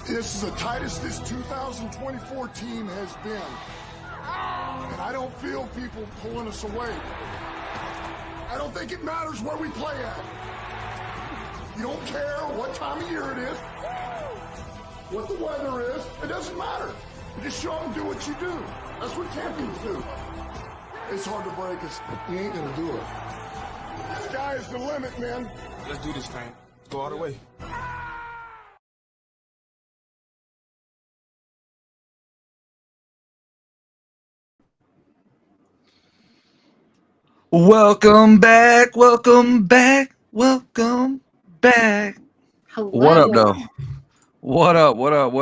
This is the tightest this 2024 team has been. And I don't feel people pulling us away. I don't think it matters where we play at. You don't care what time of year it is, what the weather is. It doesn't matter. You just show up and do what you do. That's what champions do. It's hard to break us. You ain't gonna do it. The sky is the limit, man. Let's do this thing. Let's go all the way. Welcome back, welcome back, welcome back. Hello. What up, though? What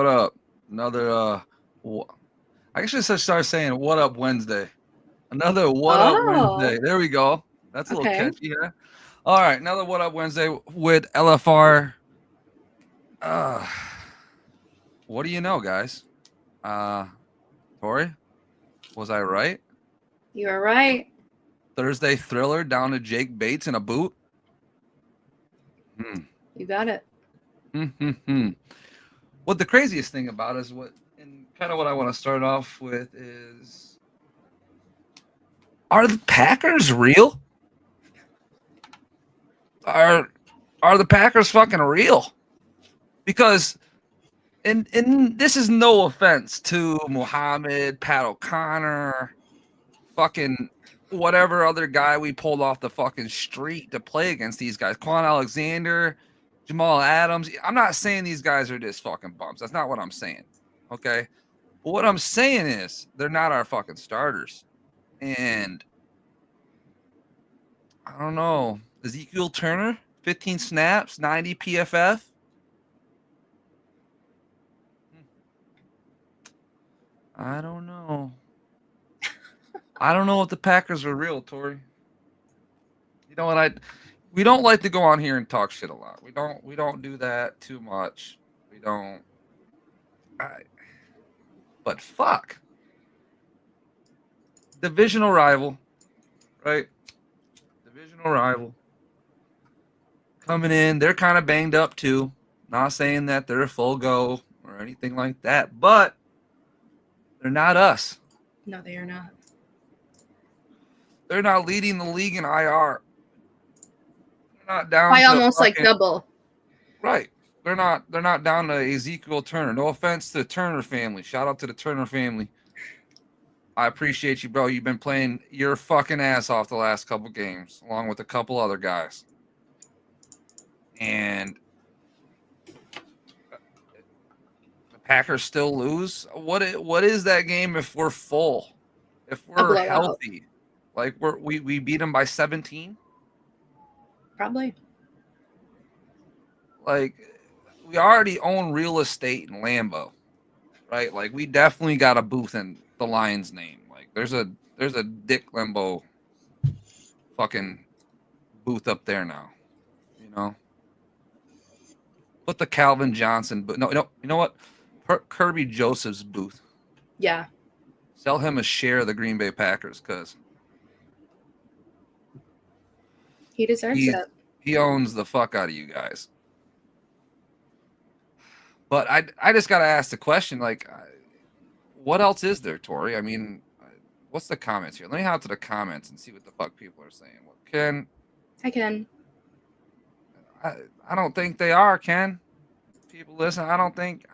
up? Another, I guess I should start saying what up Wednesday. Another what up Wednesday. There we go. That's a little catchy, huh? All right, another what up Wednesday with LFR. What do you know, guys? Tori, was I right? You are right. Thursday thriller down to Jake Bates in a boot. You got it. What the craziest thing about is and kind of what I want to start off with is, are the Packers real? Are the Packers fucking real? Because, and this is no offense to Muhammad, Pat O'Connor, fucking whatever other guy we pulled off the fucking street to play against these guys. Quan Alexander, Jamal Adams. I'm not saying these guys are just fucking bums. That's not what I'm saying. Okay? But what I'm saying is they're not our fucking starters. And I don't know. Ezekiel Turner, 15 snaps, 90 PFF. I don't know. I don't know if the Packers are real, Tori. You know what? We don't like to go on here and talk shit a lot. We don't do that too much. We don't. But fuck. Divisional rival, right? Divisional rival. Coming in, they're kind of banged up too. Not saying that they're a full go or anything like that, but they're not us. No, they are not. They're not leading the league in IR. They're not down By to almost fucking, like double. Right. They're not down to Ezekiel Turner. No offense to the Turner family. Shout out to the Turner family. I appreciate you, bro. You've been playing your fucking ass off the last couple games, along with a couple other guys. And the Packers still lose. What is that game if we're full? If we're healthy? Like we beat them by 17? Probably. Like, we already own real estate in Lambeau, right? Like, we definitely got a booth in the Lions' name. Like, there's a Dick Lambeau fucking booth up there now. You know, put the Calvin Johnson, but no, you know what? Kirby Joseph's booth. Yeah. Sell him a share of the Green Bay Packers because he deserves it. He owns the fuck out of you guys. But I just got to ask the question, like, what else is there, Tori? I mean, what's the comments here? Let me hop to the comments and see what the fuck people are saying. Well, Ken? I can. I don't think they are, Ken. People listen, I don't think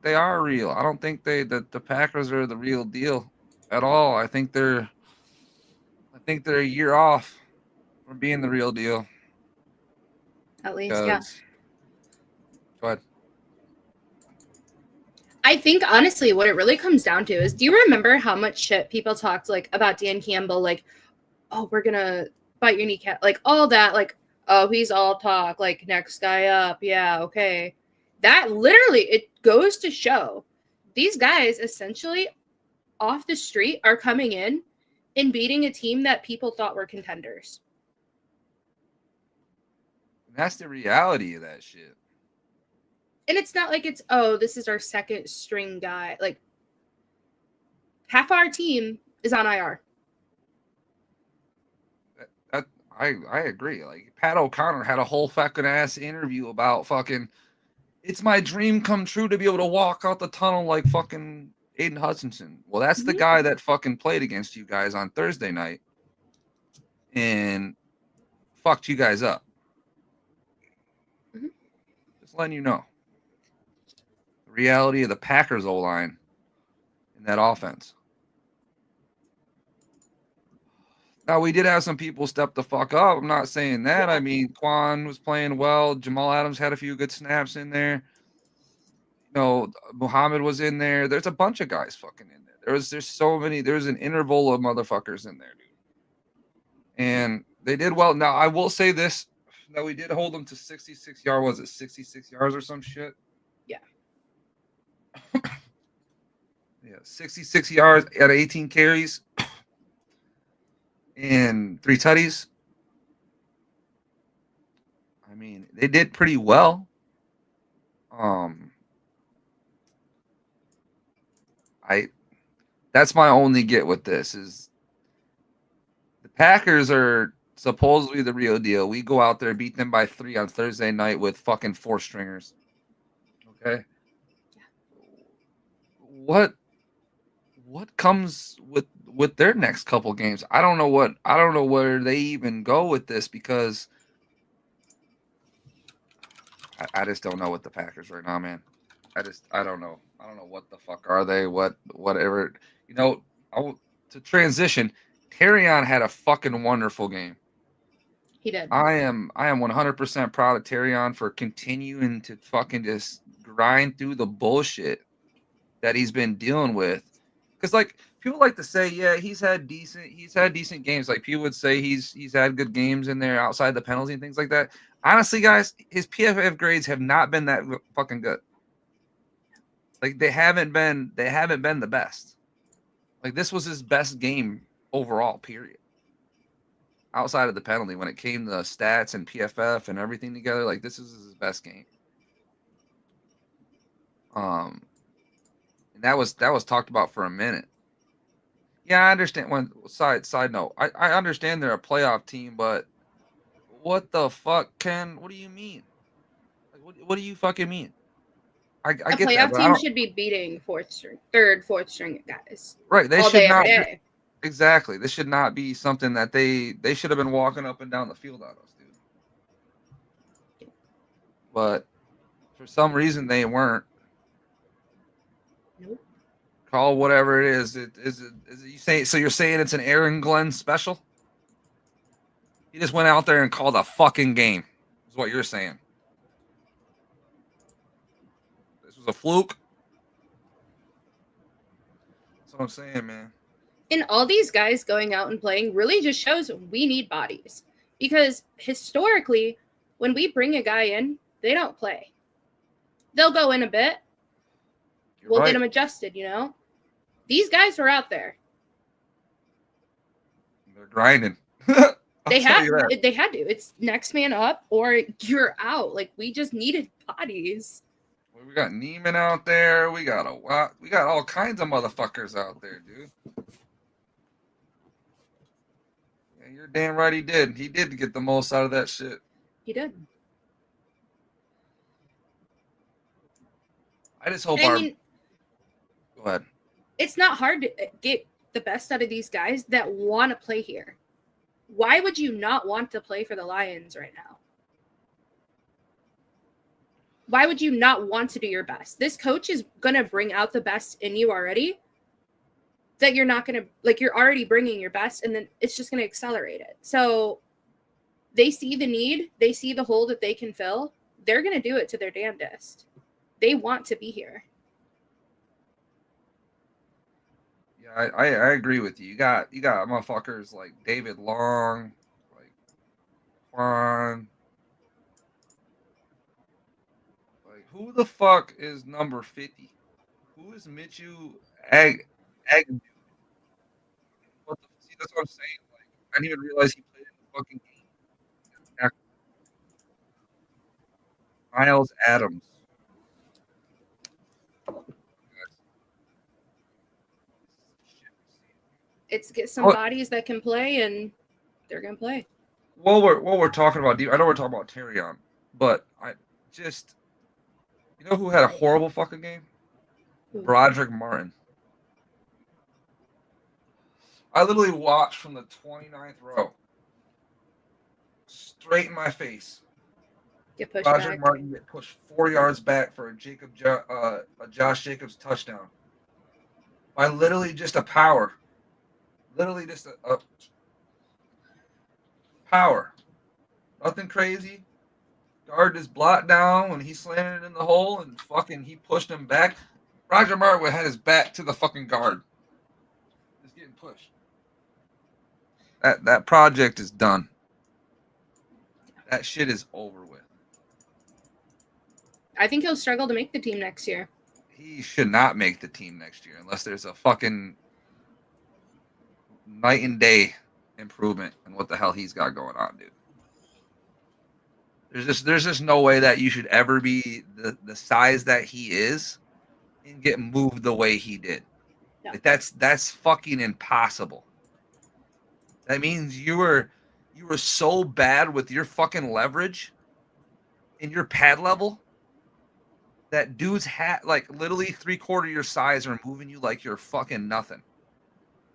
they are real. I don't think the Packers are the real deal at all. I think they're a year off from being the real deal. At least, yeah. Go ahead. I think honestly what it really comes down to is, do you remember how much shit people talked like about Dan Campbell, like, oh, we're gonna bite your kneecap, like all that, like, oh, he's all talk, like next guy up, yeah, okay. That literally, it goes to show these guys essentially off the street are coming in and beating a team that people thought were contenders. That's the reality of that shit. And it's not like it's, oh, this is our second string guy. Like, half our team is on IR. I agree. Like, Pat O'Connor had a whole fucking ass interview about fucking, it's my dream come true to be able to walk out the tunnel like fucking Aiden Hutchinson. Well, that's the guy that fucking played against you guys on Thursday night and fucked you guys up. Just letting you know. The reality of the Packers O-line in that offense. Now, we did have some people step the fuck up. I'm not saying that. I mean, Quan was playing well. Jamal Adams had a few good snaps in there. You know, Muhammad was in there. There's a bunch of guys fucking in there. There's so many. There's an interval of motherfuckers in there, dude. And they did well. Now, I will say this. That we did hold them to 66 yards. Was it 66 yards or some shit? Yeah. Yeah, 66 yards at 18 carries. And 3 tutties. I mean, they did pretty well. That's my only get with this is the Packers are supposedly the real deal. We go out there, beat them by 3 on Thursday night with fucking 4 stringers. Okay. What comes with their next couple games? I don't know where they even go with this because I just don't know what the Packers right now, man. I don't know. I don't know what the fuck are they? Whatever. You know, to transition, Terrion had a fucking wonderful game. He did. I am 100% proud of Terrion for continuing to fucking just grind through the bullshit that he's been dealing with. Because like people like to say, yeah, he's had decent games. Like people would say he's had good games in there outside the penalty and things like that. Honestly, guys, his PFF grades have not been that fucking good. Like they haven't been the best. Like this was his best game overall, period. Outside of the penalty, when it came to stats and PFF and everything together, like this is his best game. And that was talked about for a minute. Yeah, I understand. Side note, I understand they're a playoff team, but what the fuck, Ken? What do you mean? Like, what do you fucking mean? I get that. A playoff team should be beating third, fourth string guys. Right, they all should day, not. every day. Exactly, this should not be something that they should have been walking up and down the field on us, dude. But for some reason they weren't. Nope. Call whatever it is. Is it you say so? You're saying it's an Aaron Glenn special? He just went out there and called a fucking game. Is what you're saying? This was a fluke. That's what I'm saying, man. And all these guys going out and playing really just shows we need bodies. Because historically, when we bring a guy in, they don't play. They'll go in a bit. We'll get them adjusted, you know? These guys were out there. They're grinding. They had to. It's next man up or you're out. Like, we just needed bodies. We got Neiman out there. We got all kinds of motherfuckers out there, dude. Yeah, you're damn right he did. He did get the most out of that shit. He did. I just hope Go ahead. It's not hard to get the best out of these guys that want to play here. Why would you not want to play for the Lions right now? Why would you not want to do your best? This coach is going to bring out the best in you already that you're not going to, like, you're already bringing your best, and then it's just going to accelerate it. So they see the need. They see the hole that they can fill. They're going to do it to their damnedest. They want to be here. Yeah, I agree with you. You got motherfuckers like David Long, like Juan. Like who the fuck is number 50? Who is Michu Agnew? See, that's what I'm saying. Like I didn't even realize he played in the fucking game. Miles Adams. It's get some bodies that can play, and they're gonna play. Well, we're talking about. I know we're talking about Terrion, but You know who had a horrible fucking game? Broderick Martin. I literally watched from the 29th row, straight in my face. Get pushed Broderick back. Martin get pushed 4 yards back for a Josh Jacobs touchdown by literally just a power. Literally just a power. Nothing crazy. Guard is blocked down when he slammed it in the hole and fucking he pushed him back. Roger Martin had his back to the fucking guard. Just getting pushed. That project is done. That shit is over with. I think he'll struggle to make the team next year. He should not make the team next year unless there's a fucking night and day improvement in what the hell he's got going on, dude. There's just no way that you should ever be the size that he is and get moved the way he did. No. Like that's fucking impossible. That means you were so bad with your fucking leverage in your pad level that dudes had like literally 3/4 your size are moving you like you're fucking nothing.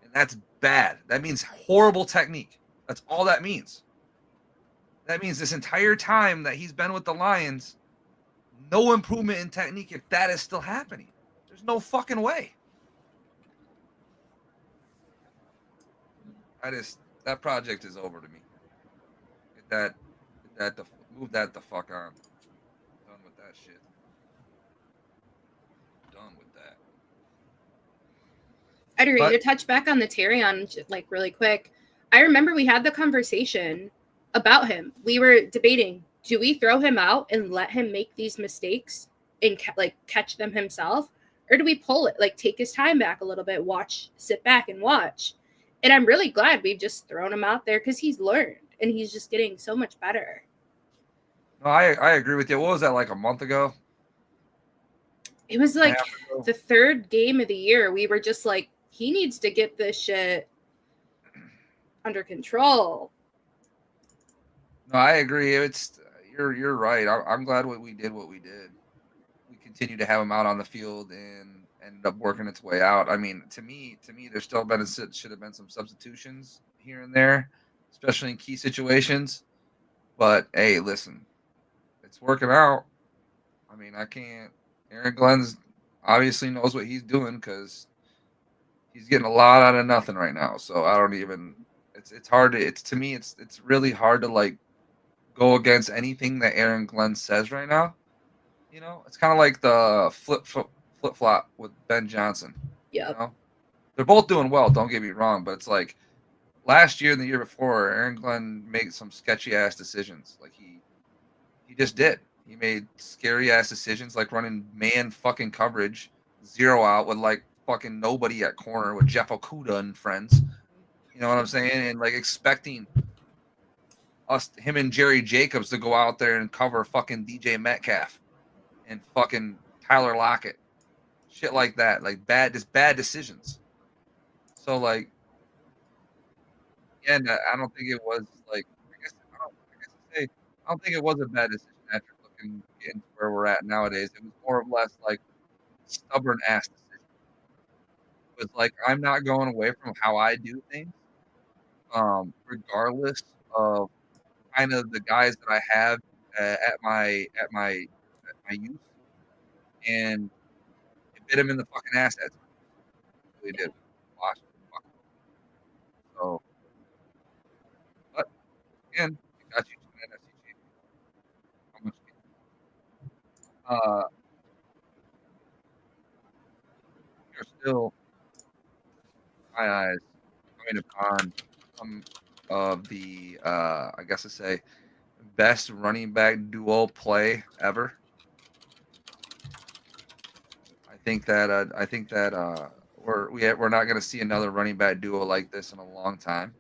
And that's bad. That means horrible technique. That's all that means. That means this entire time that he's been with the Lions, no improvement in technique if that is still happening. There's no fucking way. That project is over to me. Move that the fuck on. Done with that shit. Done with that. I'd agree to touch back on the Terrion like really quick. I remember we had the conversation about him. We were debating, do we throw him out and let him make these mistakes and catch them himself? Or do we pull it, like take his time back a little bit, sit back and watch? And I'm really glad we've just thrown him out there because he's learned and he's just getting so much better. No, I agree with you. What was that, like a month ago? It was like the third game of the year. We were just like, he needs to get this shit under control. No, I agree. You're right. I'm glad we did. We continue to have him out on the field and ended up working its way out. I mean, to me, there's still should have been some substitutions here and there, especially in key situations. But hey, listen, it's working out. I mean, I can't. Aaron Glenn's obviously knows what he's doing because he's getting a lot out of nothing right now. So I don't even. It's hard to. It's really hard to like go against anything that Aaron Glenn says right now. You know, it's kind of like the flip-flop with Ben Johnson. Yeah. You know? They're both doing well, don't get me wrong, but it's like last year and the year before, Aaron Glenn made some sketchy-ass decisions. Like he just did. He made scary-ass decisions like running man fucking coverage, 0 out with like fucking nobody at corner with Jeff Okuda and friends. You know what I'm saying? And like expecting him and Jerry Jacobs to go out there and cover fucking DJ Metcalf and fucking Tyler Lockett. Shit like that. Like bad decisions. So like, yeah, I don't think it was like, I don't think it was a bad decision after looking into where we're at nowadays. It was more or less like stubborn ass decision. It was like, I'm not going away from how I do things, regardless of kind of the guys that I have at my youth, and it bit him in the fucking ass. That's what he did. Watch. So, but again, it got you to an NFC championship. How much? You're still, in my eyes, coming upon some of the, I guess to say, best running back duo play ever. I think that we're not going to see another running back duo like this in a long time,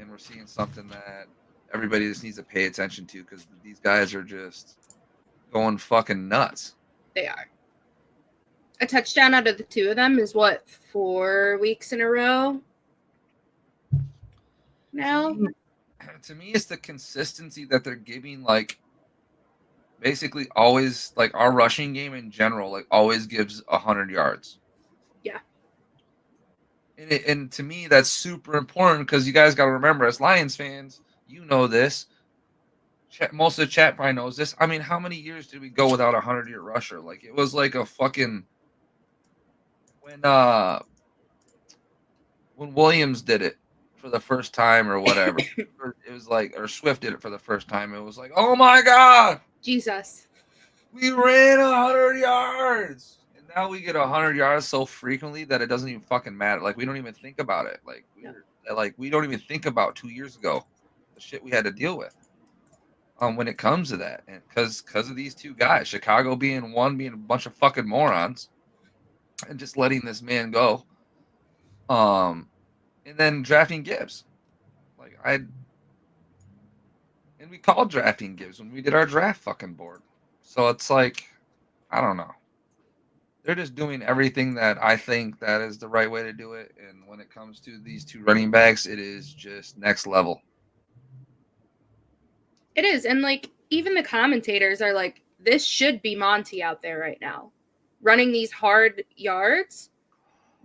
and we're seeing something that everybody just needs to pay attention to because these guys are just going fucking nuts. They are. A touchdown out of the two of them is what, 4 weeks in a row now? To me, it's the consistency that they're giving, like basically always like our rushing game in general, like always gives 100 yards. Yeah. And to me, that's super important because you guys got to remember, as Lions fans, you know this. Most of the chat probably knows this. I mean, how many years did we go without a 100-year rusher? Like it was like a fucking when Williams did it for the first time or whatever. It was like, or Swift did it for the first time. It was like, oh my god, Jesus. we ran 100 yards. And now we get 100 yards so frequently that it doesn't even fucking matter. Like we don't even think about it. Like we don't even think about 2 years ago the shit we had to deal with. When it comes to that, and because of these two guys, Chicago being a bunch of fucking morons, and just letting this man go, and then drafting Gibbs, and we called drafting Gibbs when we did our draft fucking board, so it's like, I don't know, they're just doing everything that I think that is the right way to do it, and when it comes to these two running backs, it is just next level. It is. And like, even the commentators are like, this should be Monty out there right now. Running these hard yards.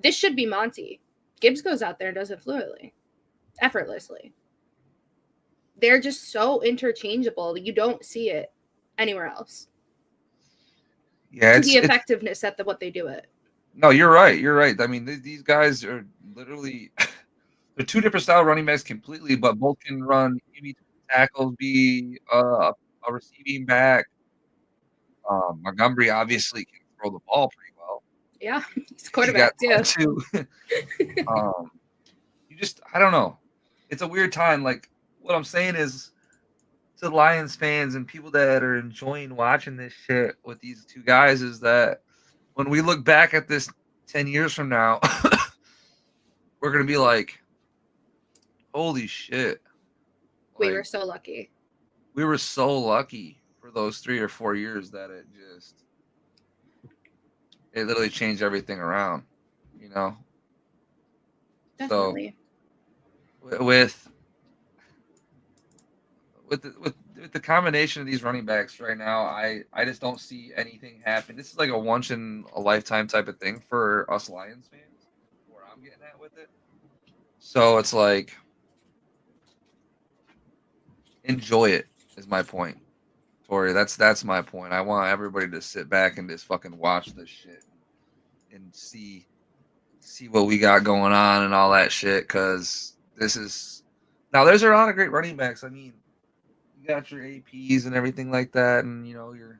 This should be Monty. Gibbs goes out there and does it fluidly, effortlessly. They're just so interchangeable. You don't see it anywhere else. Yeah, the effectiveness at what they do it. No, you're right. You're right. I mean, these guys are literally they're two different style running backs completely, but both can run tackles, be a receiving back. Montgomery obviously can throw the ball pretty well. Yeah, he's a quarterback too. I don't know. It's a weird time. Like what I'm saying is, to Lions fans and people that are enjoying watching this shit with these two guys, is that when we look back at this 10 years from now, we're gonna be like, holy shit. We were so lucky. We were so lucky for those 3 or 4 years that it literally changed everything around, you know? Definitely. So with the combination of these running backs right now, I just don't see anything happen. This is like a once in a lifetime type of thing for us Lions fans, where I'm getting at with it. So it's like, enjoy it is my point, Tori. That's my point. I want everybody to sit back and just fucking watch this shit and see what we got going on and all that shit. Because there's a lot of great running backs. I mean, you got your APs and everything like that, and you know your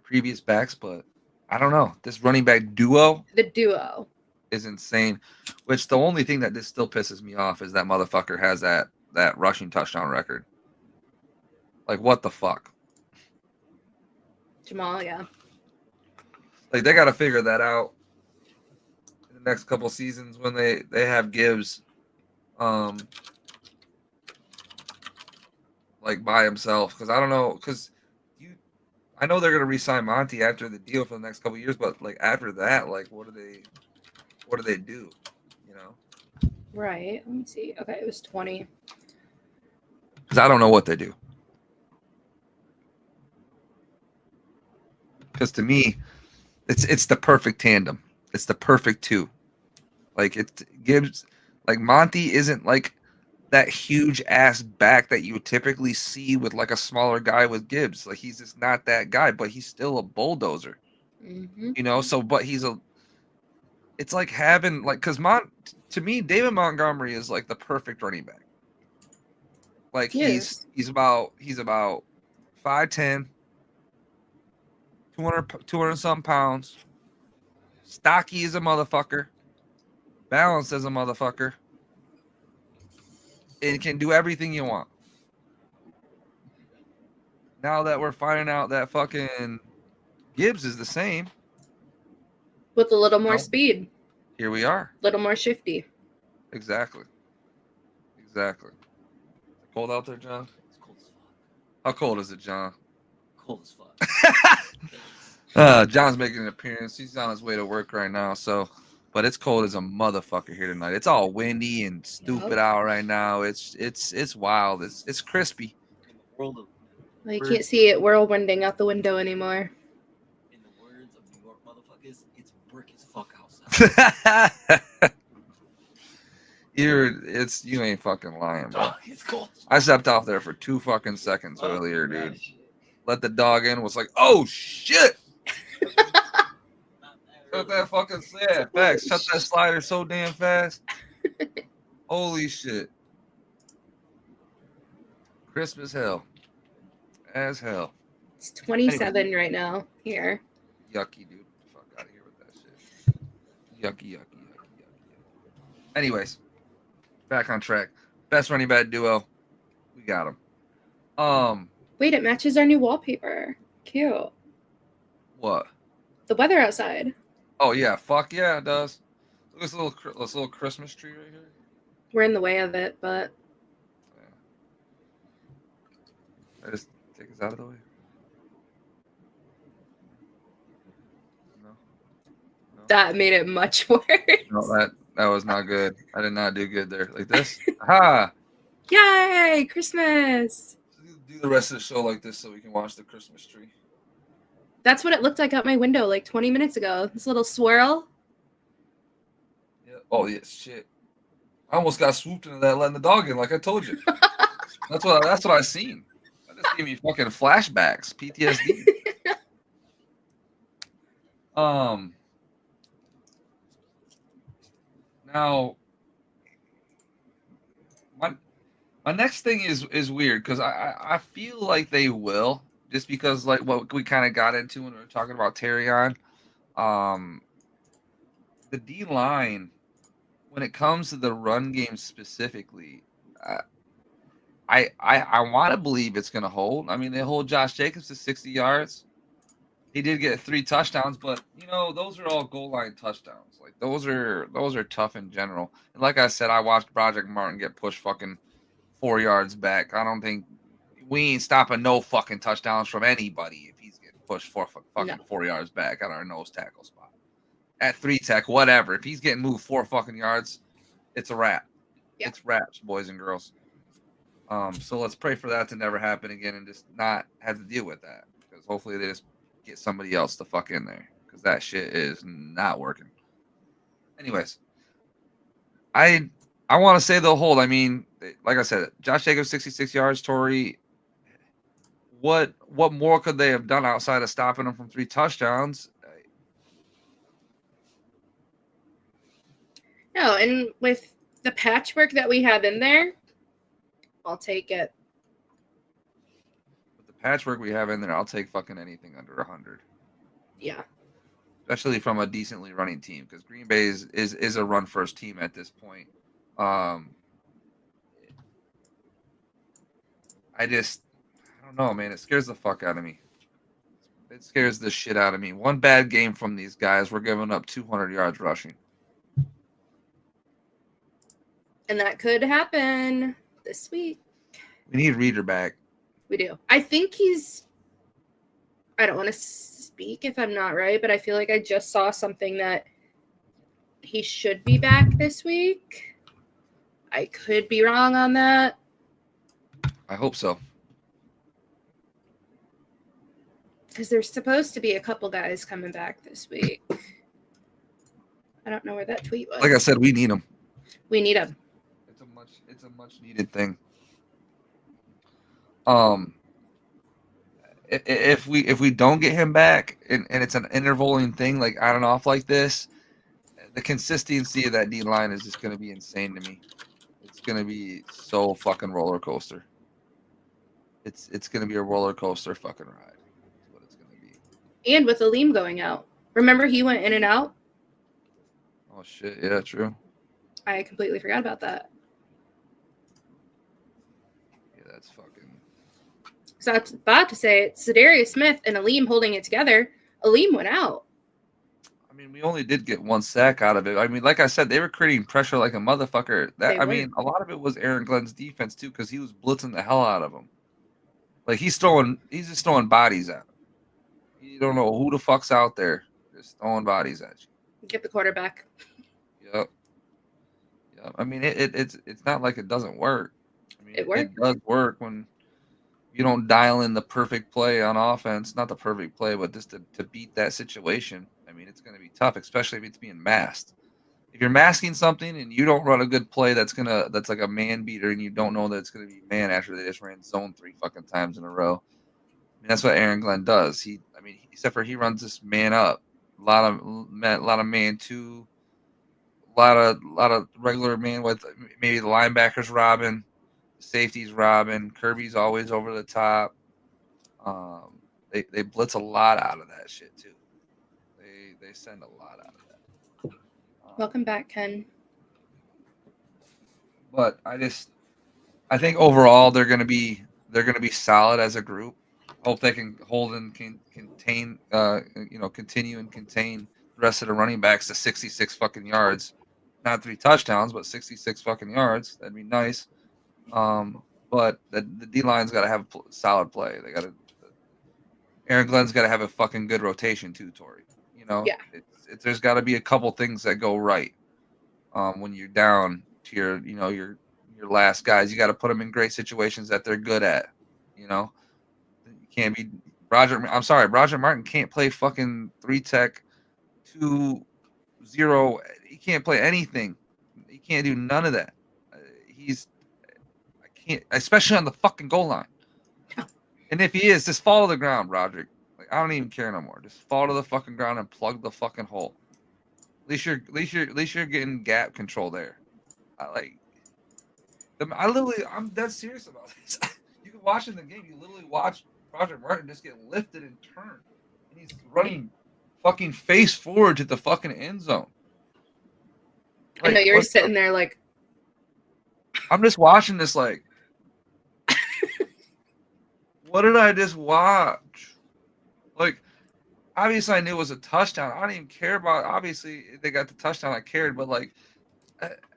previous backs, but I don't know. This running back duo, the duo, is insane. Which the only thing that this still pisses me off is that motherfucker has that rushing touchdown record. Like, what the fuck? Jamal, yeah. Like, they got to figure that out in the next couple seasons when they have Gibbs, like by himself. Because I don't know. Because I know they're gonna re-sign Monty after the deal for the next couple of years, but like after that, like what do they do? You know? Right. Let me see. Okay, it was 20. Because I don't know what they do. Because to me, it's the perfect tandem. It's the perfect two. Like it gives, like Monty isn't like that huge ass back that you would typically see with like a smaller guy with Gibbs. Like he's just not that guy, but he's still a bulldozer. Mm-hmm. You know, so but it's like having like, because to me, David Montgomery is like the perfect running back. Like he's about 5'10", 200 something pounds, stocky as a motherfucker, balanced as a motherfucker, and can do everything you want. Now that we're finding out that fucking Gibbs is the same, with a little more speed, here we are. A little more shifty. Exactly. Cold out there, John? It's cold as fuck. How cold is it, John? Cold as fuck. John's making an appearance. He's on his way to work right now, but it's cold as a motherfucker here tonight. It's all windy and stupid out right now. It's wild. It's crispy. In the world of Well, you can't see it whirlwinding out the window anymore. In the words of New York motherfuckers, it's brick as fuck outside. You ain't fucking lying, bro. It's cold. I stepped off there for 2 fucking seconds earlier, dude. Let the dog in, was like, oh shit! Shut that fucking facts. Shut that slider so damn fast. Holy shit. Christmas hell. As hell. It's 27 right now here. Yucky, dude. Fuck out of here with that shit. Yucky. Anyways, back on track. Best running back duo. We got him. Wait, it matches our new wallpaper. Cute. What? The weather outside. Oh yeah, fuck yeah, it does. Look at this little Christmas tree right here. We're in the way of it, but I just take this out of the way. No. that made it much worse. No, that was not good. I did not do good there. Like this. Ha! Yay! Christmas. Do the rest of the show like this so we can watch the Christmas tree. That's what it looked like out my window like 20 minutes ago. This little swirl. Yeah. Oh yeah, shit. I almost got swooped into that letting the dog in, like I told you. That's what I seen. That just gave me fucking flashbacks, PTSD. Now, my next thing is weird because I feel like they will, just because like what we kind of got into when we were talking about Terrion. The D line, when it comes to the run game specifically, I want to believe it's going to hold. I mean, they hold Josh Jacobs to 60 yards. He did get 3 touchdowns, but those are all goal line touchdowns. Like those are tough in general. And like I said, I watched Project Martin get pushed fucking 4 yards back. I don't think we ain't stopping no fucking touchdowns from anybody if he's getting pushed 4 yards back at our nose tackle spot. At 3 tech, whatever. If he's getting moved 4 fucking yards, it's a wrap. Yeah. It's wraps, boys and girls. So let's pray for that to never happen again and just not have to deal with that. Because hopefully they just get somebody else to fuck in there. Because that shit is not working. Anyways. I want to say they'll hold. I mean, like I said, Josh Jacobs, 66 yards. Tori, what more could they have done outside of stopping him from 3 touchdowns? No, and with the patchwork that we have in there, I'll take it. With the patchwork we have in there, I'll take fucking anything under 100. Yeah. Especially from a decently running team, because Green Bay is a run first team at this point. I don't know, man. It scares the fuck out of me. It scares the shit out of me. One bad game from these guys, we're giving up 200 yards rushing. And that could happen this week. We need Reader back. We do. I think I don't want to speak if I'm not right, but I feel like I just saw something that he should be back this week. I could be wrong on that. I hope so. Because there's supposed to be a couple guys coming back this week. I don't know where that tweet was. Like I said, we need them. We need them. It's a much needed thing. If we don't get him back and it's an intervaling thing like on and off like this, the consistency of that D line is just going to be insane to me. It's going to be so fucking roller coaster. It's going to be a roller coaster fucking ride. That's what it's going to be. And with Aleem going out, remember he went in and out. Oh shit! Yeah, true. I completely forgot about that. That's fucking. So I was about to say it's Za'Darius Smith and Aleem holding it together. Aleem went out. I mean, we only did get 1 sack out of it. I mean, like I said, they were creating pressure like a motherfucker. Mean, a lot of it was Aaron Glenn's defense too, because he was blitzing the hell out of them. Like he's just throwing bodies at them. You don't know who the fuck's out there, just throwing bodies at you. Get the quarterback. Yep. I mean, it's not like it doesn't work. I mean, it works. It does work when you don't dial in the perfect play on offense, not the perfect play, but just to beat that situation, I mean, it's going to be tough, especially if it's being masked. If you're masking something and you don't run a good play that's like a man beater and you don't know that it's going to be man after they just ran zone 3 fucking times in a row. I mean, that's what Aaron Glenn does. Except for he runs this man up, a lot of man 2, a lot of regular man with maybe the linebackers robbing, safeties robbing, Kirby's always over the top. They blitz a lot out of that shit too. They send a lot out of that. Welcome back, Ken. But I think overall they're gonna be solid as a group. Hope they can hold and contain, continue and contain the rest of the running backs to 66 fucking yards, not 3 touchdowns, but 66 fucking yards. That'd be nice. But the D line's got to have solid play. Aaron Glenn's got to have a fucking good rotation too, Tori. Yeah. There's got to be a couple things that go right. When you're down to your last guys, you got to put them in great situations that they're good at. You can't be Roger Martin can't play fucking 3-tech 2-0. He can't play anything. He can't do none of that. I can't, especially on the fucking goal line. And if he is, just fall to the ground, Roderick. Like, I don't even care no more. Just fall to the fucking ground and plug the fucking hole. At least you're getting gap control there. I'm dead serious about this. You can watch in the game. You literally watch Roger Martin just get lifted and turned, and he's running fucking face forward to the fucking end zone. I know you're sitting there like. I'm just watching this like. What did I just watch? Like, obviously I knew it was a touchdown. I don't even care about. Obviously they got the touchdown. I cared, but like,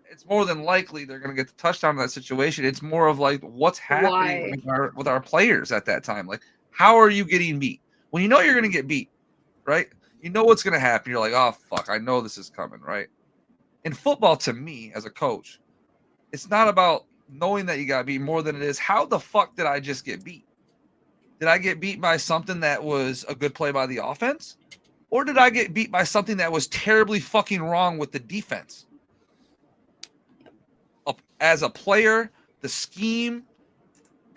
it's more than likely they're gonna get the touchdown in that situation. It's more of like what's happening with our players at that time. Like, how are you getting beat when you know you're gonna get beat, right? You know what's gonna happen. You're like, oh fuck, I know this is coming, right? In football, to me as a coach, it's not about knowing that you got beat more than it is how the fuck did I just get beat. Did I get beat by something that was a good play by the offense? Or did I get beat by something that was terribly fucking wrong with the defense? As a player, the scheme,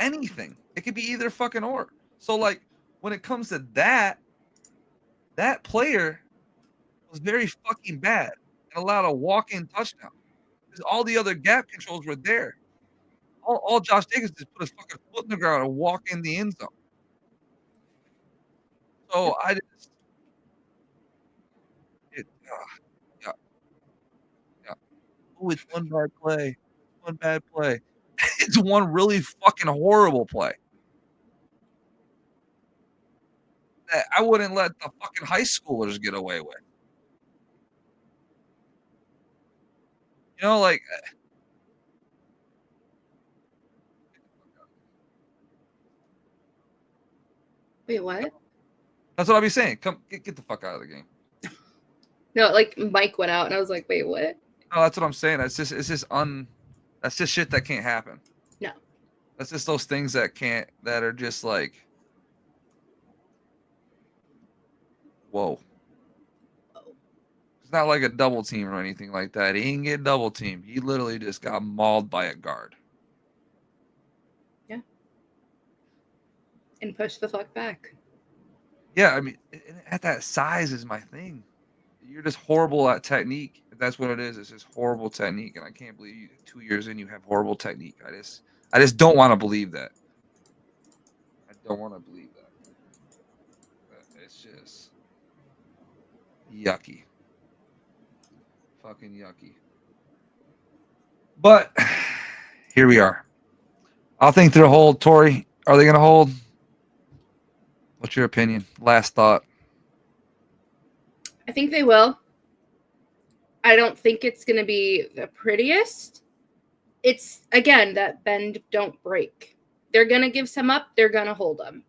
anything. It could be either fucking or. So, like, when it comes to that player was very fucking bad and allowed a walk-in touchdown. Because all the other gap controls were there. All Josh Jacobs did put his fucking foot in the ground and walk in the end zone. So yeah. Oh, it's one bad play. One bad play. It's one really fucking horrible play. That I wouldn't let the fucking high schoolers get away with. Like. Wait, what? That's what I'll be saying. Come get the fuck out of the game. No, like Mike went out, and I was like, "Wait, what?" No, that's what I'm saying. That's just shit that can't happen. No. That's just those things that are just like, whoa. It's not like a double team or anything like that. He didn't get double teamed. He literally just got mauled by a guard. Yeah. And push the fuck back. Yeah, I mean, at that size is my thing. You're just horrible at technique. That's what it is. It's just horrible technique, and I can't believe you, 2 years in you have horrible technique. I just don't want to believe that. I don't want to believe that. It's just yucky. Fucking yucky. But here we are. I'll think they'll hold. Tori, are they going to hold? What's your opinion? Last thought. I think they will. I don't think it's going to be the prettiest. It's, again, that bend, don't break. They're going to give some up. They're going to hold them.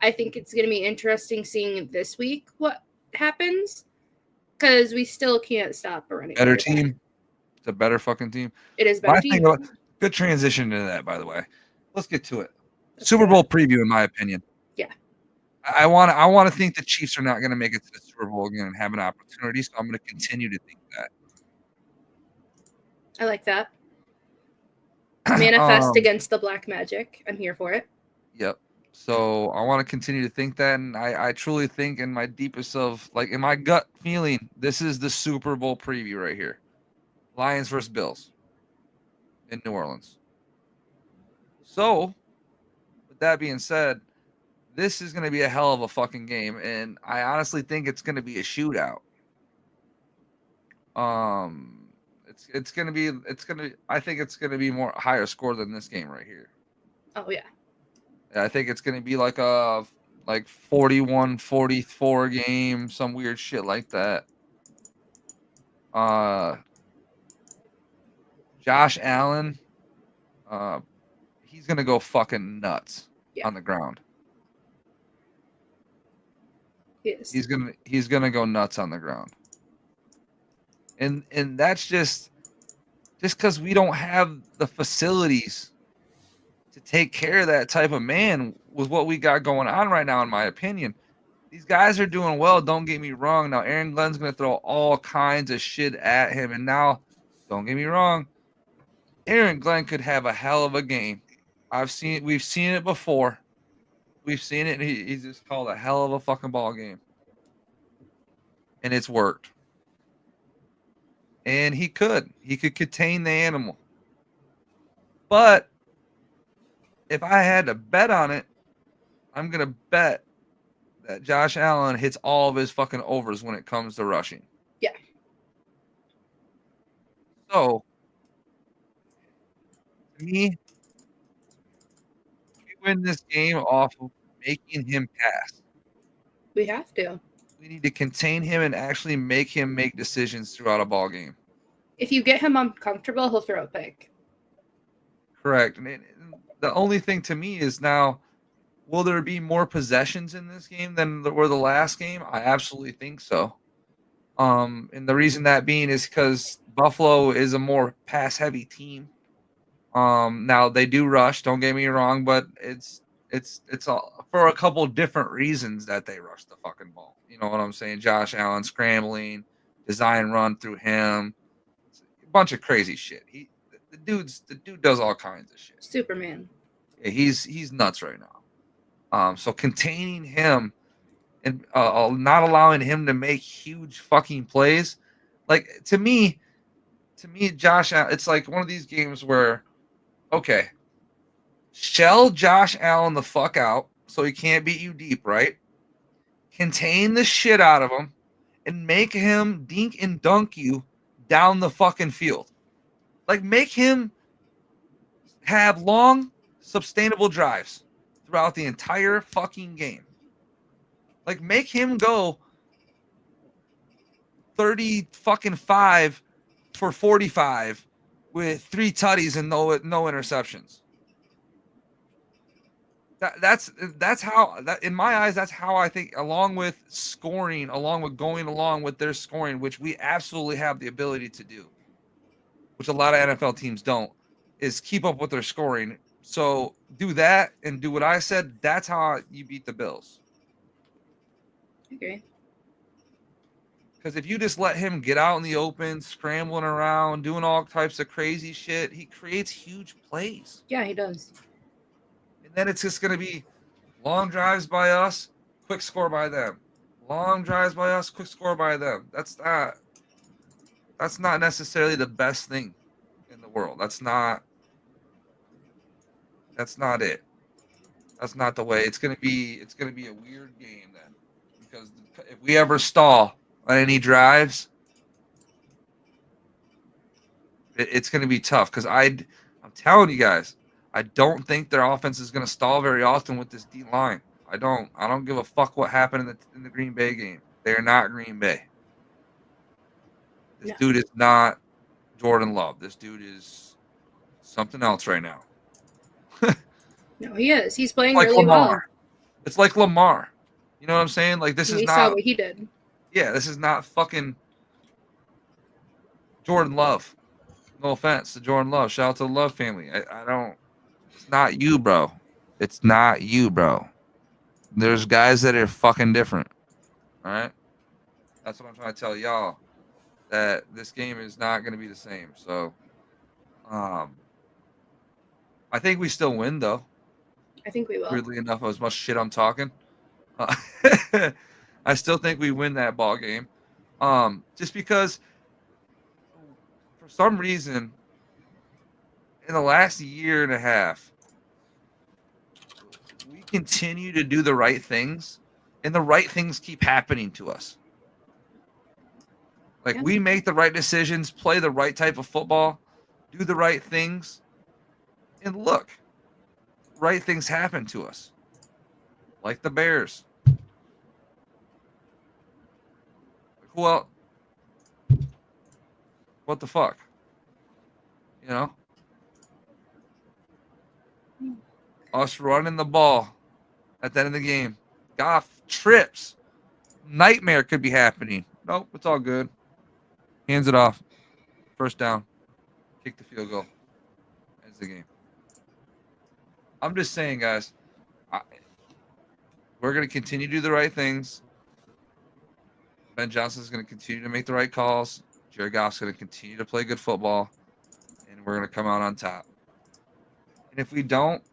I think it's going to be interesting seeing this week what happens because we still can't stop a running better team. It's a better fucking team. It is better team. Good transition into that, by the way. Let's get to it. Super Bowl preview, in my opinion. Yeah. I want to think the Chiefs are not going to make it to the Super Bowl again and have an opportunity, so I'm going to continue to think that. I like that. Manifest against the black magic. I'm here for it. Yep. So I want to continue to think that, and I truly think in my deepest of, like, in my gut feeling, this is the Super Bowl preview right here. Lions versus Bills in New Orleans. So, with that being said, this is going to be a hell of a fucking game, and I honestly think it's going to be a shootout. I think it's going to be more higher score than this game right here. Oh yeah. I think it's going to be like a 41-44 game, some weird shit like that. Josh Allen, he's going to go fucking nuts on the ground. Yes. He's going to go nuts on the ground. And that's just because we don't have the facilities to take care of that type of man with what we got going on right now, in my opinion. These guys are doing well, don't get me wrong. Now, Aaron Glenn's going to throw all kinds of shit at him. And now, don't get me wrong, Aaron Glenn could have a hell of a game. We've seen it before. We've seen it, and he's just called a hell of a fucking ball game. And it's worked. And he could contain the animal. But if I had to bet on it, I'm going to bet that Josh Allen hits all of his fucking overs when it comes to rushing. Yeah. So, to me, we win this game off of making him pass. We have to. We need to contain him and actually make him make decisions throughout a ball game. If you get him uncomfortable, he'll throw a pick. Correct. And the only thing to me is now, will there be more possessions in this game than there were the last game? I absolutely think so. And the reason that being is because Buffalo is a more pass-heavy team. Now they do rush. Don't get me wrong, but it's for a couple different reasons that they rush the fucking ball. You know what I'm saying? Josh Allen scrambling, design run through him, a bunch of crazy shit. The dude does all kinds of shit. Superman. Yeah, he's nuts right now. So containing him and not allowing him to make huge fucking plays, like to me, Josh, it's like one of these games where, okay, shell Josh Allen the fuck out so he can't beat you deep, right? Contain the shit out of him and make him dink and dunk you down the fucking field. Like, make him have long, sustainable drives throughout the entire fucking game. Like, make him go 35 for 45 with 3 tutties and no interceptions. That's how, in my eyes, that's how I think, along with scoring, along with going along with their scoring, which we absolutely have the ability to do, which a lot of NFL teams don't, is keep up with their scoring. So do that and do what I said. That's how you beat the Bills. I agree. Because if you just let him get out in the open, scrambling around, doing all types of crazy shit, he creates huge plays. Yeah, he does. And then it's just going to be long drives by us, quick score by them. Long drives by us, quick score by them. That's not necessarily the best thing in the world. That's not it. That's not the way. It's gonna be a weird game then, because if we ever stall on any drives, it's gonna be tough. Because I'm telling you guys, I don't think their offense is gonna stall very often with this D line. I don't give a fuck what happened in the Green Bay game. They are not Green Bay. This dude is not Jordan Love. This dude is something else right now. No, he is. He's playing like really Lamar. well. It's like Lamar. You know what I'm saying? Like, this is We not. saw what he did. Yeah, this is not fucking Jordan Love. No offense to Jordan Love. Shout out to the Love family. I don't. It's not you, bro. It's not you, bro. There's guys that are fucking different. All right? That's what I'm trying to tell y'all. That this game is not going to be the same. So, I think we still win, though. I think we will. Weirdly enough, as much shit I'm talking, I still think we win that ball game. Just because, for some reason, in the last year and a half, we continue to do the right things, and the right things keep happening to us. Like, Yeah. we make the right decisions, play the right type of football, do the right things, and look, right things happen to us. Like the Bears. Who else? What the fuck? You know? Us running the ball at the end of the game. Goff trips. Nightmare could be happening. Nope, it's all good. Hands it off. First down. Kick the field goal. Ends the game. I'm just saying, guys, we're going to continue to do the right things. Ben Johnson's going to continue to make the right calls. Jared Goff's going to continue to play good football. And we're going to come out on top. And if we don't,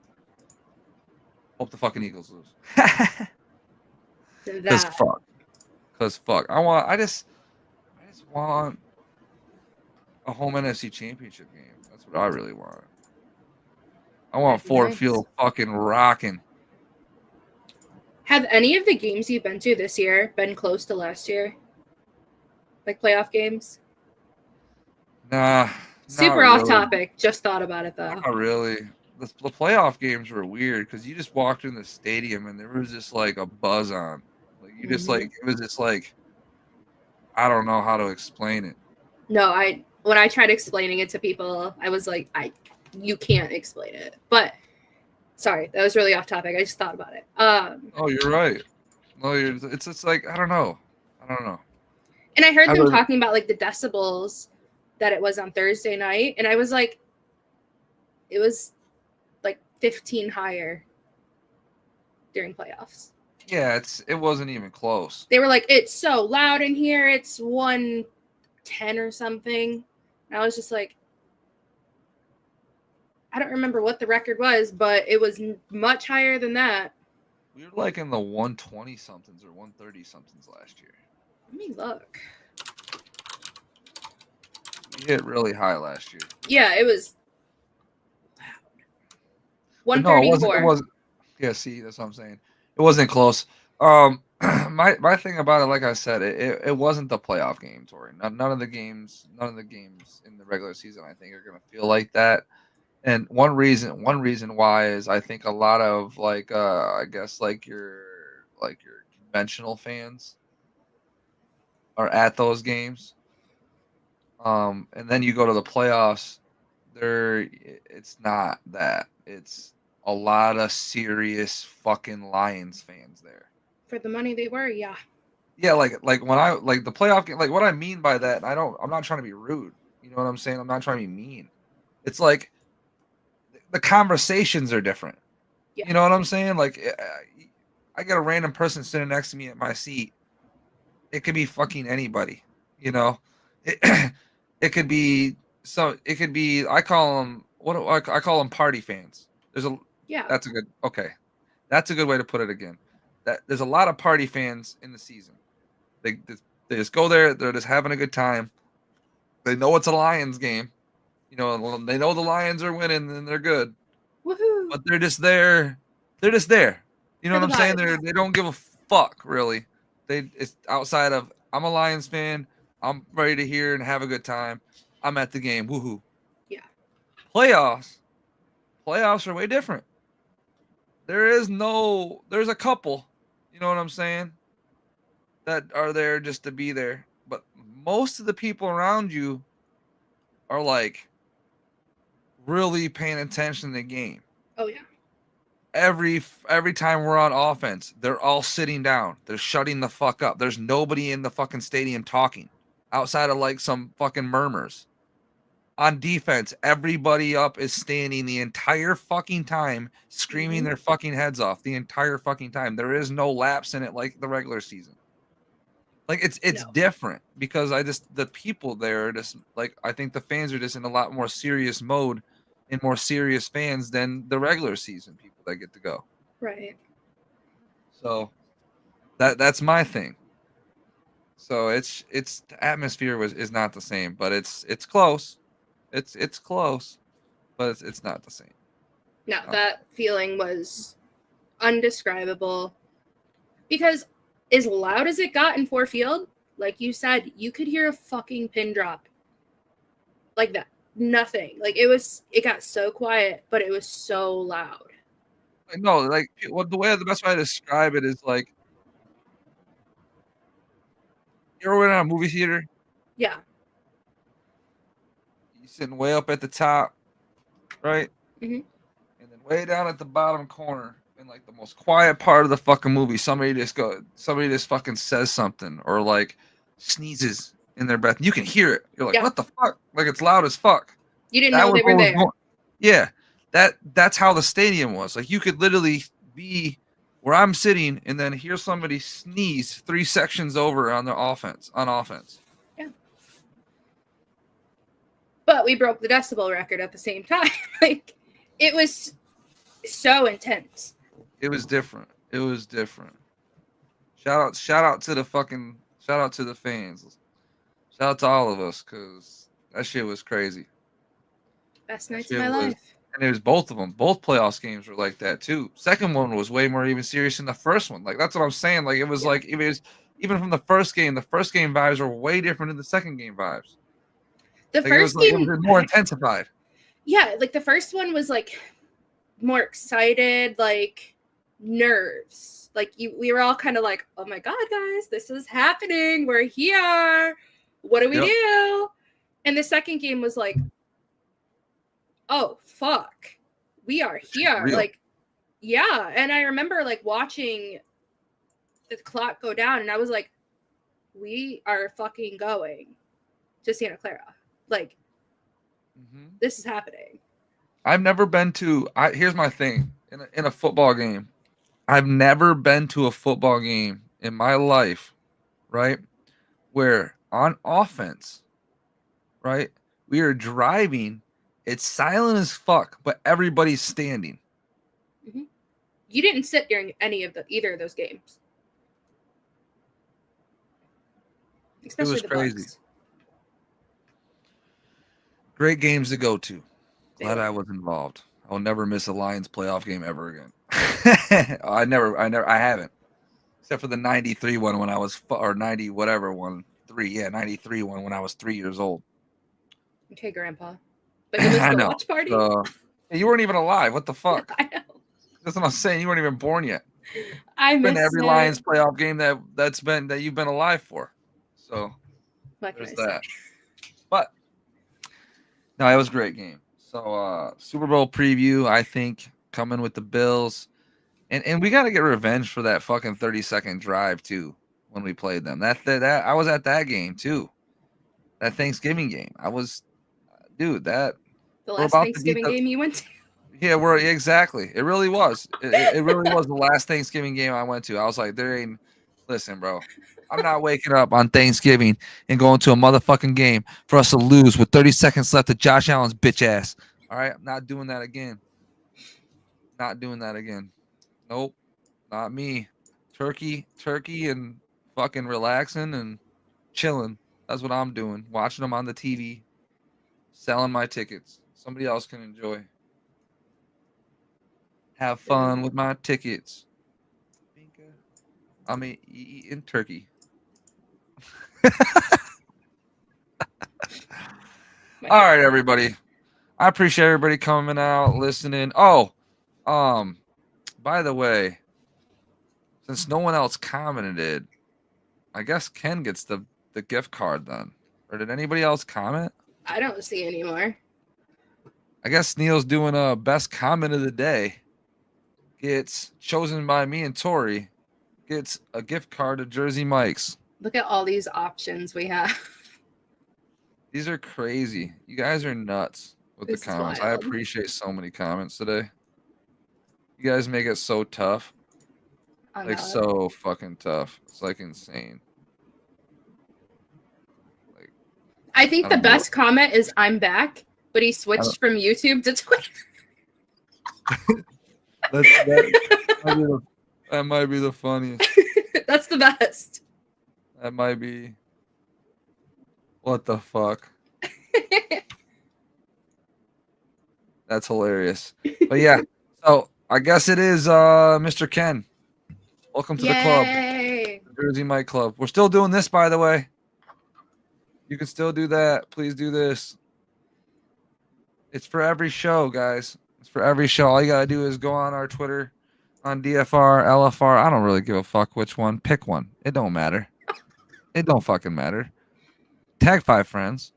hope the fucking Eagles lose. Because fuck. Because fuck. I just want a home NFC championship game. That's what I really want. I want Ford Field fucking rocking. Have any of the games you've been to this year been close to last year? Like playoff games? Nah. Super not off really. topic. Just thought about it though. Not really. The playoff games were weird because you just walked in the stadium and there was just like a buzz on. Like you just like it was just like I don't know how to explain it. No, when I tried explaining it to people, I was like, you can't explain it. But sorry, that was really off topic. I just thought about it. Oh, you're right. No, it's just like I don't know. And I heard them talking about like the decibels that it was on Thursday night, and I was like, it was like 15 higher during playoffs. Yeah, it wasn't even close. They were like, it's so loud in here. It's 110 or something. And I was just like, I don't remember what the record was, but it was much higher than that. We were like in the 120 somethings or 130 somethings last year. Let me look. We hit really high last year. Yeah, it was loud. No, 134. it wasn't. Yeah, see, that's what I'm saying. It wasn't close. My thing about it, like I said, it wasn't the playoff game, Tori. None of the games in the regular season, I think, are gonna feel like that. And one reason why is I think a lot of like I guess like your conventional fans are at those games. And then you go to the playoffs, it's not that. It's a lot of serious fucking Lions fans there. For the money they were, yeah. Yeah, like when I like the playoff game, like what I mean by that, I'm not trying to be rude. You know what I'm saying? I'm not trying to be mean. It's like the conversations are different. Yeah. You know what I'm saying? Like I got a random person sitting next to me at my seat. It could be fucking anybody, you know. It could be I call them I call them party fans. That's a good way to put it again. That there's a lot of party fans in the season. They just go there, they're just having a good time. They know it's a Lions game. You know, they know the Lions are winning and they're good. Woohoo. But they're just there. You know For what I'm the saying? vibes. They don't give a fuck, really. It's outside of I'm a Lions fan. I'm ready to hear and have a good time. I'm at the game. Woohoo. Yeah. Playoffs are way different. There's a couple, you know what I'm saying, that are there just to be there. But most of the people around you are like really paying attention to the game. Oh yeah. Every time we're on offense, they're all sitting down. They're shutting the fuck up. There's nobody in the fucking stadium talking outside of like some fucking murmurs. on defense, everybody up is standing the entire fucking time, screaming Mhm. their fucking heads off the entire fucking time. There is no lapse in it like the regular season. Like it's No. different because the people there are just like I think the fans are just in a lot more serious mode and more serious fans than the regular season people that get to go. Right. So that's my thing. So it's the atmosphere is not the same, but it's close. It's close, but it's not the same. No, No. that feeling was undescribable. Because as loud as it got in Ford Field, like you said, you could hear a fucking pin drop. Like that. Nothing. Like it got so quiet, but it was so loud. No, like what the best way to describe it is like you ever went in a movie theater, Yeah. you sitting way up at the top, right? Mhm. And then way down at the bottom corner, in like the most quiet part of the fucking movie, somebody just fucking says something or like sneezes in their breath. You can hear it. You're like, Yeah. what the fuck? Like it's loud as fuck. You didn't That know was they what were was there. going. Yeah, that's how the stadium was. Like you could literally be where I'm sitting and then hear somebody sneeze 3 sections over on offense. Yeah. But we broke the decibel record at the same time. Like it was so intense. It was different. It was different. Shout out to the fans. Shout out to all of us because that shit was crazy. Best That nights of shit my was, life. and it was both of them. Both playoffs games were like that too. Second one was way more even serious than the first one. Like that's what I'm saying. Like it was Yeah. like it was even from the first game. The first game vibes were way different than the second game vibes. The Like, first it game was more intensified. Yeah, like the first one was like more excited, like nerves. Like we were all kind of like, oh my god, guys, this is happening. We're here. What do we Yep. do? And the second game was like, oh fuck, we are here. Real. Like, yeah. And I remember like watching the clock go down, and I was like, we are fucking going to Santa Clara. Like, this is happening. I've never been to. Here's my thing in a football game. I've never been to a football game in my life, right? Where on offense, right? We are driving. It's silent as fuck, but everybody's standing. You didn't sit during either of those games. Especially was the crazy. Bucks. Great games to go to. Glad They I were. was involved. I'll never miss a Lions playoff game ever again. I haven't. Except for the 93 one when I was, or 90 whatever one, 93 one when I was 3 years old. Okay, Grandpa. But it was I the know. watch party? You weren't even alive. What the fuck? I know. That's what I'm saying. You weren't even born yet. I Been missed to every it. Lions playoff game that you've been alive for. So What can there's I say? that. But no, it was a great game. So Super Bowl preview, I think, coming with the Bills. And we got to get revenge for that fucking 30-second drive too when we played them. That I was at that game too. That Thanksgiving game. I was, dude. The we're last about to beat Thanksgiving game you went to? Yeah, exactly. It really was. It really was the last Thanksgiving game I went to. I was like, listen, bro. I'm not waking up on Thanksgiving and going to a motherfucking game for us to lose with 30 seconds left to Josh Allen's bitch ass. All right, I'm not doing that again. Not doing that again. Nope, not me. Turkey, and fucking relaxing and chilling. That's what I'm doing. Watching them on the TV, selling my tickets. Somebody else can enjoy. Have fun with my tickets. I mean, eating turkey. All right, everybody. I appreciate everybody coming out, listening. Oh, by the way, since no one else commented, I guess Ken gets the gift card then. Or did anybody else comment? I don't see anymore. I guess Neil's doing a best comment of the day. Gets chosen by me and Tori. Gets a gift card to Jersey Mike's. Look at all these options we have. These are crazy. You guys are nuts with This the is comments. I wild. appreciate so many comments today. You guys make it so tough. Oh, Like God. so fucking tough. It's like insane. Like I think I the don't know. best comment is "I'm back," but he switched from YouTube to Twitter. That might be the funniest. That's the best. That might be. What the fuck? That's hilarious. But yeah, so I guess it is Mr. Ken. Welcome to the club. Yay! The Jersey Mike Club. We're still doing this, by the way. You can still do that. Please do this. It's for every show, guys. It's for every show. All you gotta do is go on our Twitter, on DFR, LFR. I don't really give a fuck which one. Pick one. It don't matter. It don't fucking matter. Tag 5 friends.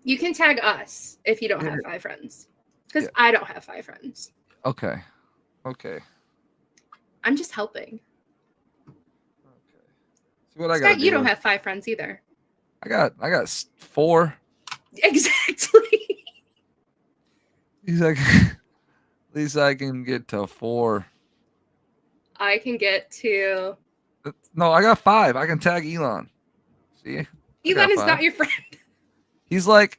You can tag us if you don't have 5 friends. Because I don't have 5 friends. Okay. Okay. I'm just helping. Okay. See what I Scott, got. you don't have 5 friends either. I got 4. Exactly. At least I can get to 4. I can get to. No, I got 5. I can tag Elon. See? Elon is 5. not your friend. He's like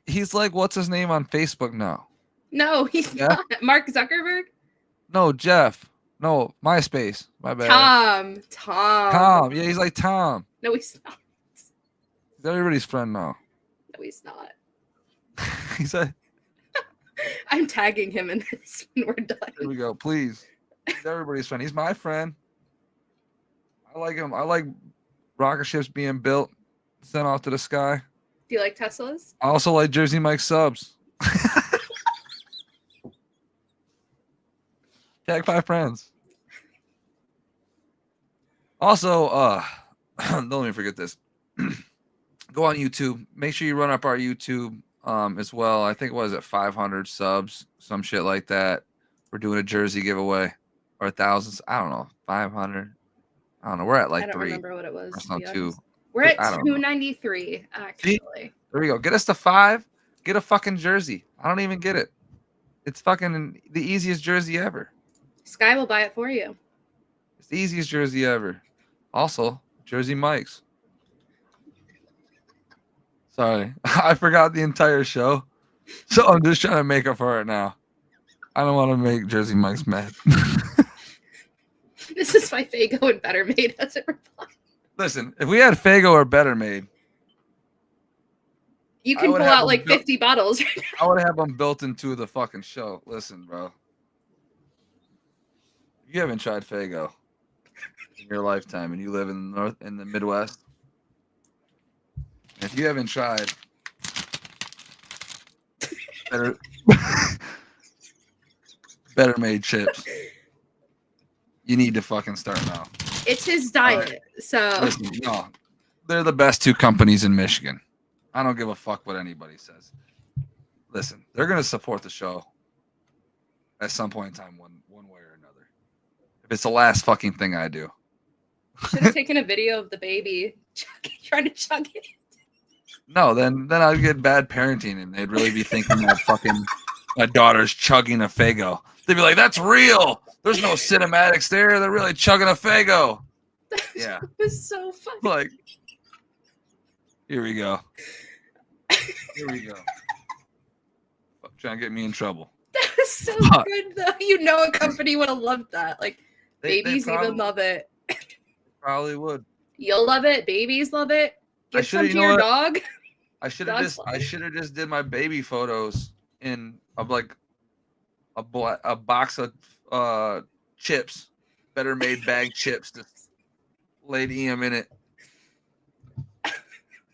what's his name on Facebook now? No, he's Yeah? not. Mark Zuckerberg? No, Jeff. No, MySpace. My bad. Tom. Yeah, he's like Tom. No, he's not. He's everybody's friend now. No, he's not. He's like, I'm tagging him in this when we're done. here we go. Please. He's everybody's friend. He's my friend. I like him. I like rocket ships being built, sent off to the sky. Do you like Teslas? I also like Jersey Mike subs. Tag 5 friends. Also, don't let me forget this. Go on YouTube. Make sure you run up our YouTube as well. I think it was at 500 subs, some shit like that. We're doing a jersey giveaway or 1,000. I don't know, 500. I don't know. We're at like I don't 3. remember what it was. Or to so be 2. honest. We're at I don't know. 293, actually. There we go. Get us to 5. Get a fucking jersey. I don't even get it. It's fucking the easiest jersey ever. Sky will buy it for you. It's the easiest jersey ever. Also, Jersey Mike's. Sorry, I forgot the entire show, so I'm just trying to make up for it now. I don't want to make Jersey Mike's mad. This is my Fago and Better Made as it reply. Listen, if we had Fago or Better Made, You I can would pull have out them like built- 50 bottles. I would have them built into the fucking show. Listen, bro, you haven't tried Fago in your lifetime, and you live in the Midwest. If you haven't tried better made chips, you need to fucking start now. It's his diet. So Listen, no, they're the best 2 companies in Michigan. I don't give a fuck what anybody says. Listen, they're gonna support the show at some point in time, one way or another. If it's the last fucking thing I do. should have taken a video of the baby trying to chug it. No, then I'd get bad parenting, and they'd really be thinking that fucking my daughter's chugging a Fago. They'd be like, "That's real. There's no cinematics there. They're really chugging a Fago." Yeah, It was so funny. like, here we go. Here we go. Fuck, trying to get me in trouble. That was so Fuck. good, though. You know, a company would have loved that. Like, They babies even love it. probably would. You'll love it. Babies love it. I Give some shoulda- to you know your what? dog. I should have Dog's just did my baby photos in of like a box of chips, Better Made bag chips. Just laid EM in it.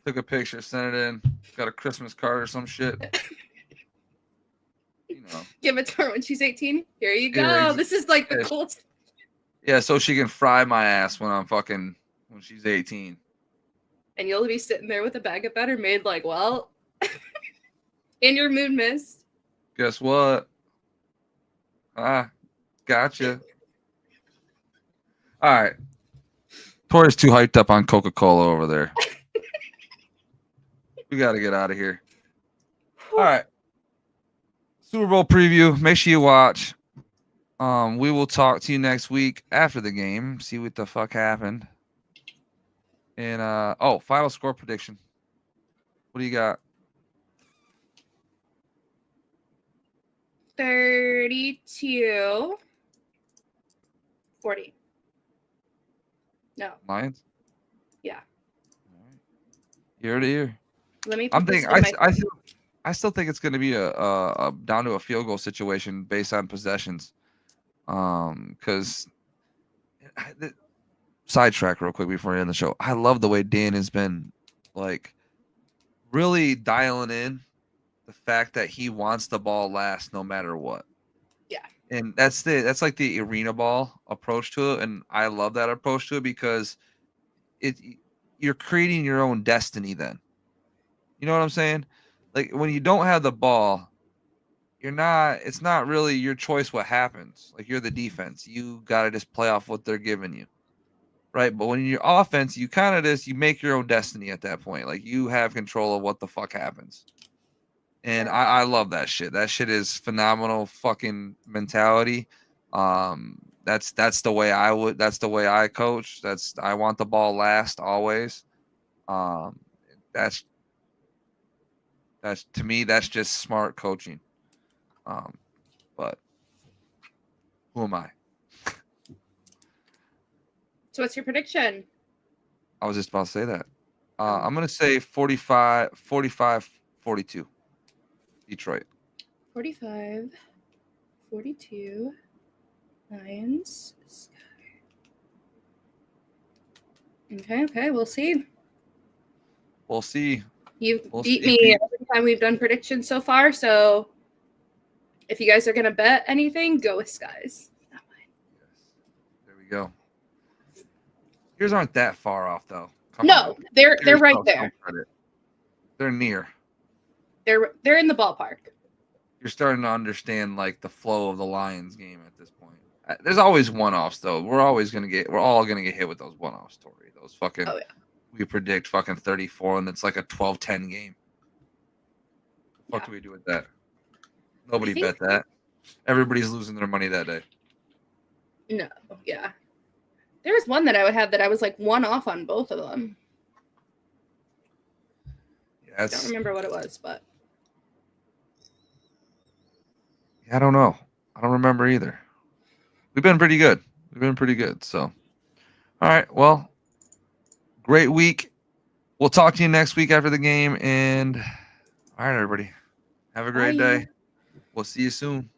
Took a picture, sent it in. Got a Christmas card or some shit. You know. Give it to her when she's 18. Here you go. Yeah, This is like the yeah. coolest. Yeah, so she can fry my ass when she's 18. And you'll be sitting there with a bag of Better Made, like, well, in your mood, miss. Guess what? Gotcha. All right. Tori's too hyped up on Coca-Cola over there. We got to get out of here. All right. Super Bowl preview. Make sure you watch. We will talk to you next week after the game. See what the fuck happened. And final score prediction. What do you got? 32-40. No. Lions? Yeah. All right. Year to year. Let me. I'm thinking. I still think it's going to be a down to a field goal situation based on possessions. Because sidetrack real quick before we end the show. I love the way Dan has been like really dialing in the fact that he wants the ball last no matter what. Yeah. And that's like the arena ball approach to it, and I love that approach to it because you're creating your own destiny then. You know what I'm saying? Like when you don't have the ball, it's not really your choice what happens. Like you're the defense. You got to just play off what they're giving you. Right? But when you're offense, you kind of you make your own destiny at that point. Like you have control of what the fuck happens. And I love that shit. That shit is phenomenal fucking mentality. That's the way I coach. I want the ball last always. That's to me, that's just smart coaching. But who am I? So what's your prediction? I was just about to say that. I'm going to say 45-42. Detroit. 45-42. Lions. Okay, we'll see. We'll see. You've beat me every time we've done predictions so far, so if you guys are going to bet anything, go with Skies. That way. There we go. Yours aren't that far off, though. No, they're right there. They're near. They're in the ballpark. You're starting to understand like the flow of the Lions game at this point. There's always one-offs though. We're all gonna get hit with those one-offs, Tori. Those fucking. Oh, yeah. We predict fucking 34, and it's like a 12-10 game. What do we do with that? Nobody bet that. Everybody's losing their money that day. No, yeah. There was one that I would have that I was like one off on both of them. I don't remember what it was, but I don't know. I don't remember either. We've been pretty good. So, all right. Well, great week. We'll talk to you next week after the game. And all right, everybody, have a great day. We'll see you soon.